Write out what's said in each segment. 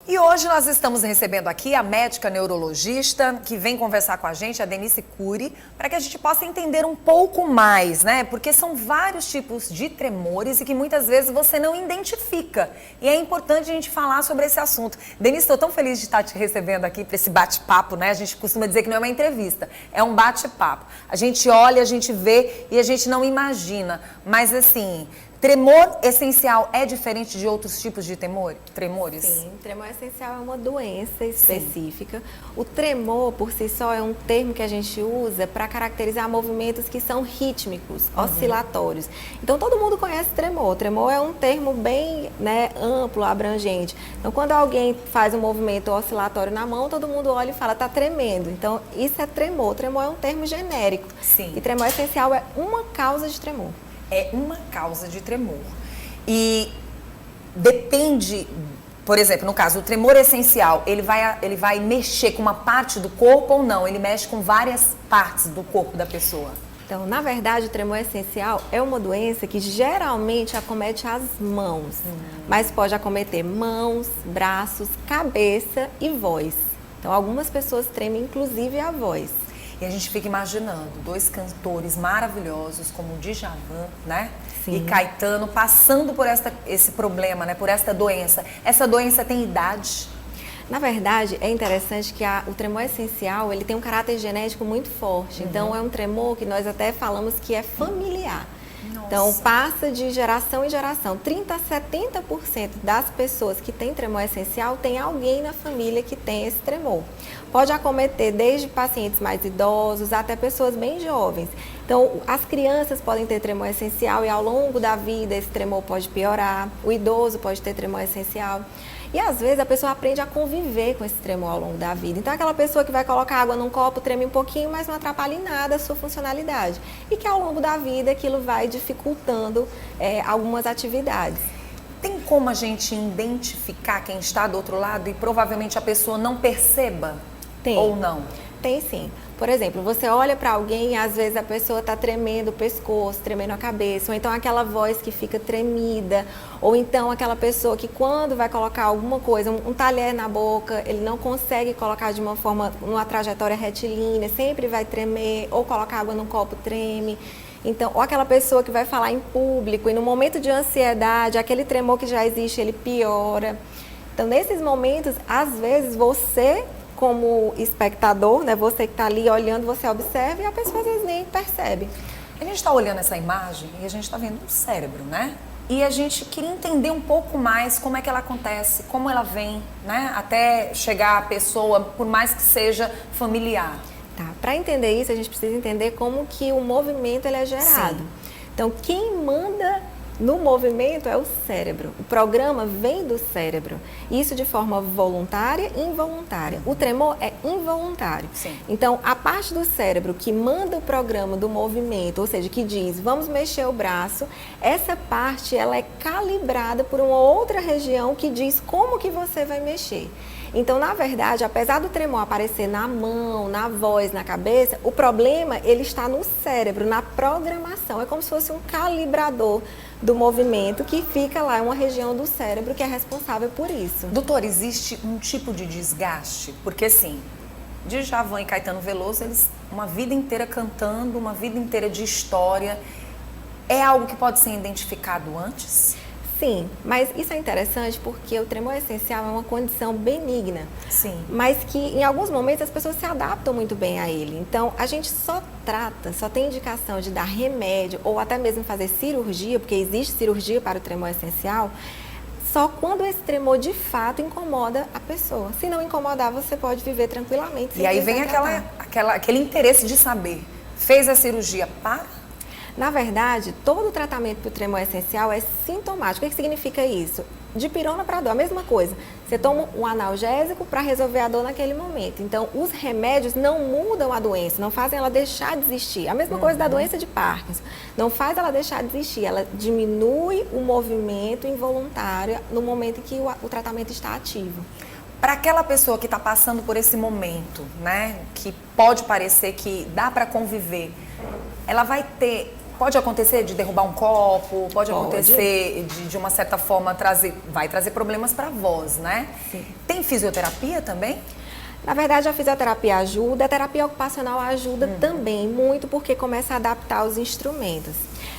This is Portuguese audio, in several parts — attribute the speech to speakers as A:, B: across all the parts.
A: E hoje nós estamos recebendo aqui a médica neurologista que vem conversar com a gente, a Denise Cury, para que a gente possa entender um pouco mais, né? Porque são vários tipos de tremores e que muitas vezes você não identifica. E é importante a gente falar sobre esse assunto. Denise, estou tão feliz de estar te recebendo aqui para esse bate-papo, né? A gente costuma dizer que não é uma entrevista, é um bate-papo. A gente olha, a gente vê e a gente não imagina. Mas assim, tremor essencial é diferente de outros tipos de tremores?
B: Sim, tremor essencial é uma doença específica. Sim. O tremor, por si só, é um termo que a gente usa para caracterizar movimentos que são rítmicos, oscilatórios. Então, todo mundo conhece tremor. Tremor é um termo bem, amplo, abrangente. Então, quando alguém faz um movimento oscilatório na mão, todo mundo olha e fala, tá tremendo. Então, isso é tremor. Tremor é um termo genérico.
A: Sim.
B: E tremor essencial é uma causa de tremor.
A: É uma causa de tremor. E depende, por exemplo, no caso, o tremor essencial, ele vai mexer com uma parte do corpo ou não? Ele mexe com várias partes do corpo da pessoa?
B: Então, na verdade, o tremor essencial é uma doença que geralmente acomete as mãos, mas pode acometer mãos, braços, cabeça e voz. Então, algumas pessoas tremem, inclusive, a voz.
A: E a gente fica imaginando dois cantores maravilhosos como o Djavan, né? Sim. E Caetano passando por esse problema, né? Por esta doença. Essa doença tem idade?
B: Na verdade, é interessante que o tremor essencial, ele tem um caráter genético muito forte. Então, é um tremor que nós até falamos que é familiar. Nossa. Então, passa de geração em geração. 30% a 70% das pessoas que têm tremor essencial, tem alguém na família que tem esse tremor. Pode acometer desde pacientes mais idosos até pessoas bem jovens. Então, as crianças podem ter tremor essencial e ao longo da vida esse tremor pode piorar. O idoso pode ter tremor essencial. E às vezes a pessoa aprende a conviver com esse tremor ao longo da vida. Então, aquela pessoa que vai colocar água num copo treme um pouquinho, mas não atrapalha em nada a sua funcionalidade. E que ao longo da vida aquilo vai dificultando algumas atividades.
A: Tem como a gente identificar quem está do outro lado e provavelmente a pessoa não perceba?
B: Tem.
A: Ou não?
B: Tem sim. Por exemplo, você olha para alguém e às vezes a pessoa está tremendo o pescoço, tremendo a cabeça, ou então aquela voz que fica tremida, ou então aquela pessoa que quando vai colocar alguma coisa, um talher na boca, ele não consegue colocar de uma forma, numa trajetória retilínea, sempre vai tremer, ou colocar água num copo treme. Então, ou aquela pessoa que vai falar em público e no momento de ansiedade, aquele tremor que já existe, ele piora. Então, nesses momentos, às vezes você, como espectador, né, você que está ali olhando, você observa e a pessoa às vezes nem percebe.
A: A gente está olhando essa imagem e a gente está vendo um cérebro, né? E a gente queria entender um pouco mais como é que ela acontece, como ela vem, né? Até chegar à pessoa, por mais que seja familiar.
B: Tá, para entender isso, a gente precisa entender como que o movimento ele é gerado. Sim. Então, quem manda no movimento é o cérebro. O programa vem do cérebro. Isso de forma voluntária e involuntária. O tremor é involuntário.
A: Sim.
B: Então, a parte do cérebro que manda o programa do movimento, ou seja, que diz, vamos mexer o braço, essa parte ela é calibrada por uma outra região que diz como que você vai mexer. Então, na verdade, apesar do tremor aparecer na mão, na voz, na cabeça, o problema ele está no cérebro, na programação. É como se fosse um calibrador do movimento que fica lá em uma região do cérebro que é responsável por isso.
A: Doutor, existe um tipo de desgaste? Porque assim, Djavan e Caetano Veloso, eles uma vida inteira cantando, uma vida inteira de história. É algo que pode ser identificado antes?
B: Sim, mas isso é interessante porque o tremor essencial é uma condição benigna.
A: Sim.
B: Mas que em alguns momentos as pessoas se adaptam muito bem a ele. Então, a gente só tem indicação de dar remédio ou até mesmo fazer cirurgia, porque existe cirurgia para o tremor essencial, só quando esse tremor de fato incomoda a pessoa. Se não incomodar, você pode viver tranquilamente.
A: E aí vem aquele interesse de saber, fez a cirurgia para?
B: Na verdade, todo o tratamento para o tremor essencial é sintomático. O que significa isso? De pirona para dor, a mesma coisa. Você toma um analgésico para resolver a dor naquele momento. Então, os remédios não mudam a doença, não fazem ela deixar de existir. A mesma coisa da doença de Parkinson. Não faz ela deixar de existir, ela diminui o movimento involuntário no momento em que o tratamento está ativo.
A: Para aquela pessoa que está passando por esse momento, né, que pode parecer que dá para conviver, ela vai ter pode acontecer de derrubar um copo, pode acontecer de uma certa forma vai trazer problemas para a voz, né?
B: Sim.
A: Tem fisioterapia também?
B: Na verdade, a fisioterapia ajuda, a terapia ocupacional ajuda também muito, porque começa a adaptar os instrumentos.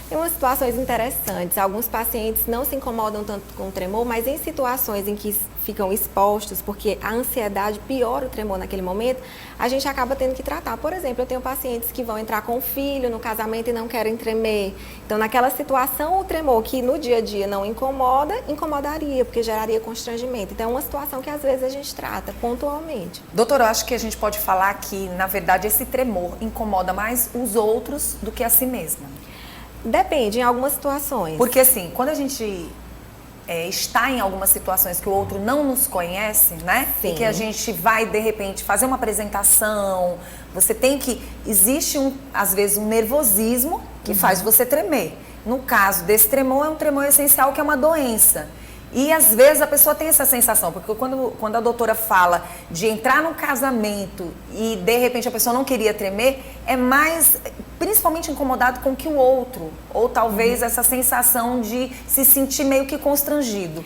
B: Tem umas situações interessantes, alguns pacientes não se incomodam tanto com o tremor, mas em situações em que ficam expostos, porque a ansiedade piora o tremor naquele momento, a gente acaba tendo que tratar. Por exemplo, eu tenho pacientes que vão entrar com o filho no casamento e não querem tremer. Então, naquela situação, o tremor que no dia a dia não incomoda, incomodaria, porque geraria constrangimento. Então, é uma situação que às vezes a gente trata pontualmente.
A: Doutora, eu acho que a gente pode falar que, na verdade, esse tremor incomoda mais os outros do que a si mesma.
B: Depende, em algumas situações.
A: Porque assim, quando a gente está em algumas situações que o outro não nos conhece, né?
B: Sim.
A: E que a gente vai, de repente, fazer uma apresentação, existe às vezes um nervosismo que faz você tremer. No caso desse tremor, é um tremor essencial que é uma doença. E às vezes a pessoa tem essa sensação, porque quando a doutora fala de entrar no casamento e de repente a pessoa não queria tremer, é mais, principalmente incomodado com que o outro, ou talvez essa sensação de se sentir meio que constrangido.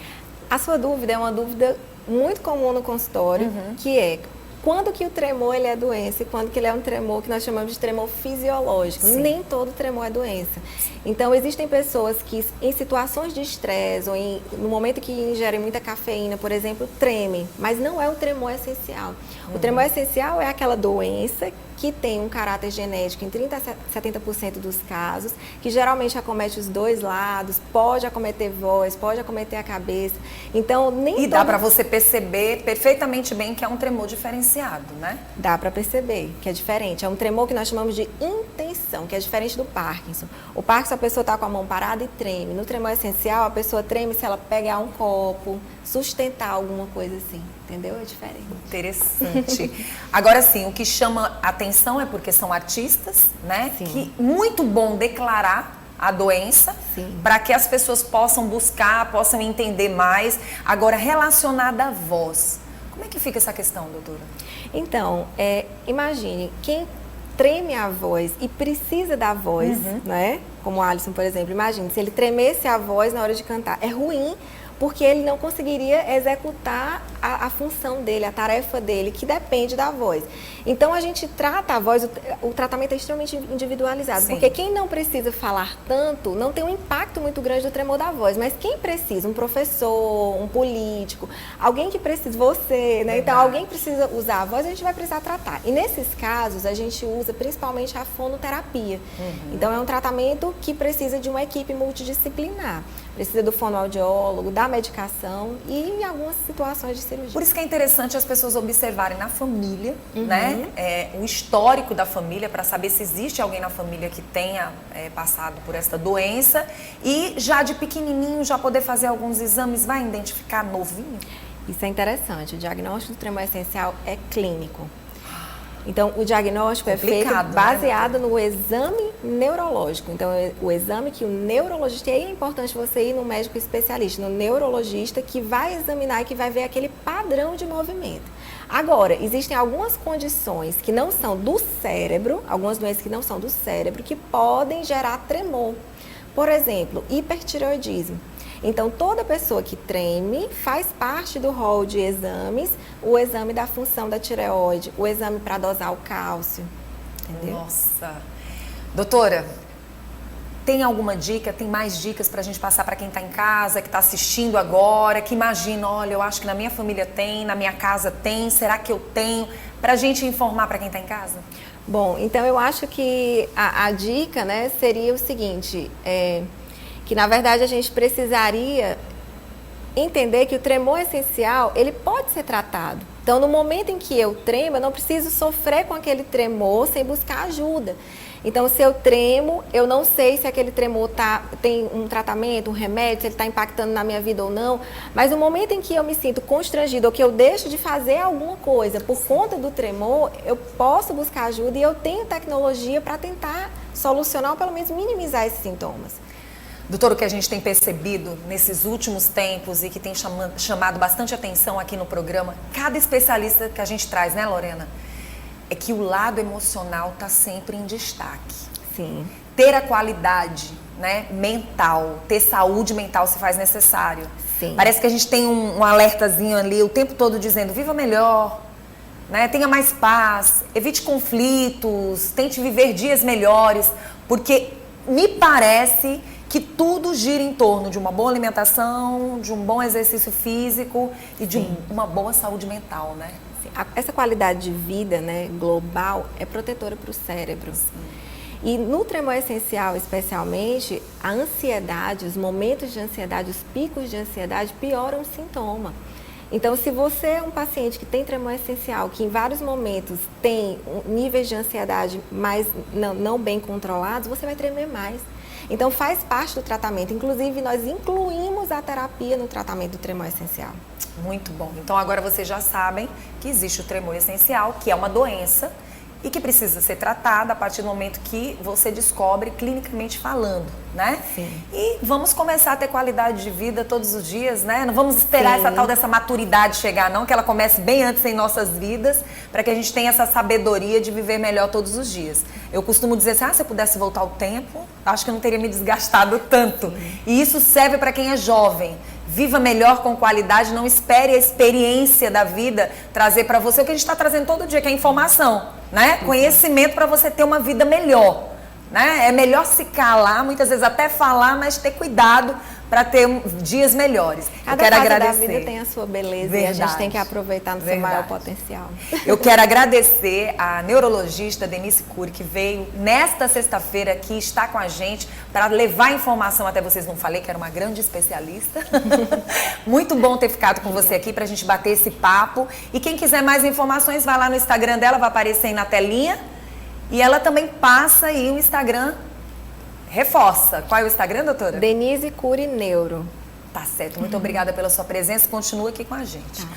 B: A sua dúvida é uma dúvida muito comum no consultório, que é quando que o tremor ele é doença e quando que ele é um tremor que nós chamamos de tremor fisiológico.
A: Sim.
B: Nem todo tremor é doença. Então, existem pessoas que, em situações de estresse ou no momento que ingerem muita cafeína, por exemplo, tremem, mas não é um tremor essencial. O tremor essencial é aquela doença que tem um caráter genético em 30% a 70% dos casos, que geralmente acomete os dois lados, pode acometer voz, pode acometer a cabeça. Então, nem
A: dá para você perceber perfeitamente bem que é um tremor diferenciado, né?
B: Dá para perceber que é diferente. É um tremor que nós chamamos de intenção, que é diferente do Parkinson. O Parkinson, a pessoa está com a mão parada e treme. No tremor essencial, a pessoa treme se ela pegar um copo, sustentar alguma coisa assim. Entendeu? É diferente.
A: Interessante. Agora sim, o que chama atenção é porque são artistas, né?
B: Sim.
A: Que muito bom declarar a doença para que as pessoas possam buscar, possam entender mais. Agora, relacionada à voz, como é que fica essa questão, doutora?
B: Então, imagine, quem treme a voz e precisa da voz, né? Como o Alisson, por exemplo, imagine, se ele tremesse a voz na hora de cantar, é ruim, porque ele não conseguiria executar a função dele, a tarefa dele, que depende da voz. Então, a gente trata a voz, o tratamento é extremamente individualizado,
A: Sim.
B: porque quem não precisa falar tanto, não tem um impacto muito grande do tremor da voz, mas quem precisa, um professor, um político, alguém que precisa, você, né? Então, alguém precisa usar a voz, a gente vai precisar tratar. E nesses casos, a gente usa principalmente a fonoterapia. Então, é um tratamento que precisa de uma equipe multidisciplinar. Precisa do fonoaudiólogo, da medicação e em algumas situações de cirurgia.
A: Por isso que é interessante as pessoas observarem na família, né? O histórico da família, para saber se existe alguém na família que tenha passado por esta doença e já de pequenininho já poder fazer alguns exames, vai identificar novinho?
B: Isso é interessante. O diagnóstico do tremor essencial é clínico. Então, o diagnóstico é feito baseado no exame neurológico. Então, o exame que o neurologista, e aí é importante você ir no médico especialista, no neurologista, que vai examinar e que vai ver aquele padrão de movimento. Agora, existem algumas condições que não são do cérebro, algumas doenças que não são do cérebro, que podem gerar tremor. Por exemplo, hipertireoidismo. Então, toda pessoa que treme faz parte do rol de exames, o exame da função da tireoide, o exame para dosar o cálcio, entendeu?
A: Nossa! Doutora, tem alguma dica, tem mais dicas para a gente passar para quem está em casa, que está assistindo agora, que imagina, olha, eu acho que na minha família tem, na minha casa tem, será que eu tenho? Para a gente informar para quem está em casa?
B: Bom, então eu acho que a dica, né, seria o seguinte, que na verdade a gente precisaria entender que o tremor essencial, ele pode ser tratado. Então, no momento em que eu tremo, eu não preciso sofrer com aquele tremor sem buscar ajuda. Então, se eu tremo, eu não sei se aquele tremor tem um tratamento, um remédio, se ele está impactando na minha vida ou não, mas no momento em que eu me sinto constrangido ou que eu deixo de fazer alguma coisa por conta do tremor, eu posso buscar ajuda e eu tenho tecnologia para tentar solucionar ou pelo menos minimizar esses sintomas.
A: Doutor, o que a gente tem percebido nesses últimos tempos e que tem chamado bastante atenção aqui no programa, cada especialista que a gente traz, né, Lorena? É que o lado emocional está sempre em destaque.
B: Sim.
A: ter a qualidade, né, mental, ter saúde mental se faz necessário.
B: Sim.
A: Parece que a gente tem um alertazinho ali o tempo todo dizendo, viva melhor, né, tenha mais paz, evite conflitos, tente viver dias melhores, porque me parece que tudo gira em torno de uma boa alimentação, de um bom exercício físico e de uma boa saúde mental, né?
B: Essa qualidade de vida, né, global é protetora para o cérebro. E no tremor essencial, especialmente, a ansiedade, os momentos de ansiedade, os picos de ansiedade pioram o sintoma. Então, se você é um paciente que tem tremor essencial, que em vários momentos tem níveis de ansiedade mais não bem controlados, você vai tremer mais. Então, faz parte do tratamento. Inclusive, nós incluímos a terapia no tratamento do tremor essencial.
A: Muito bom. Então, agora vocês já sabem que existe o tremor essencial, que é uma doença e que precisa ser tratada a partir do momento que você descobre clinicamente falando, né?
B: Sim.
A: E vamos começar a ter qualidade de vida todos os dias, né? Não vamos esperar essa tal dessa maturidade chegar, não, que ela comece bem antes em nossas vidas, para que a gente tenha essa sabedoria de viver melhor todos os dias. Eu costumo dizer assim, se eu pudesse voltar ao tempo, acho que eu não teria me desgastado tanto. Sim. E isso serve para quem é jovem. Viva melhor com qualidade, não espere a experiência da vida trazer para você o que a gente está trazendo todo dia, que é informação, né? Conhecimento para você ter uma vida melhor, né? É melhor se calar, muitas vezes até falar, mas ter cuidado para ter dias melhores.
B: Cada
A: eu quero
B: fase
A: agradecer.
B: da vida tem a sua beleza.
A: Verdade.
B: E a gente tem que aproveitar no seu maior potencial.
A: Eu quero agradecer a neurologista Denise Curi, que veio nesta sexta-feira aqui, está com a gente para levar informação até vocês. Não falei que era uma grande especialista. Muito bom ter ficado com você aqui para a gente bater esse papo. E quem quiser mais informações, vai lá no Instagram dela, vai aparecer aí na telinha. E ela também passa aí o Instagram. Reforça. Qual é o Instagram, doutora?
B: Denise Curi Neuro.
A: Tá certo. Muito obrigada pela sua presença. Continua aqui com a gente.
B: Tá.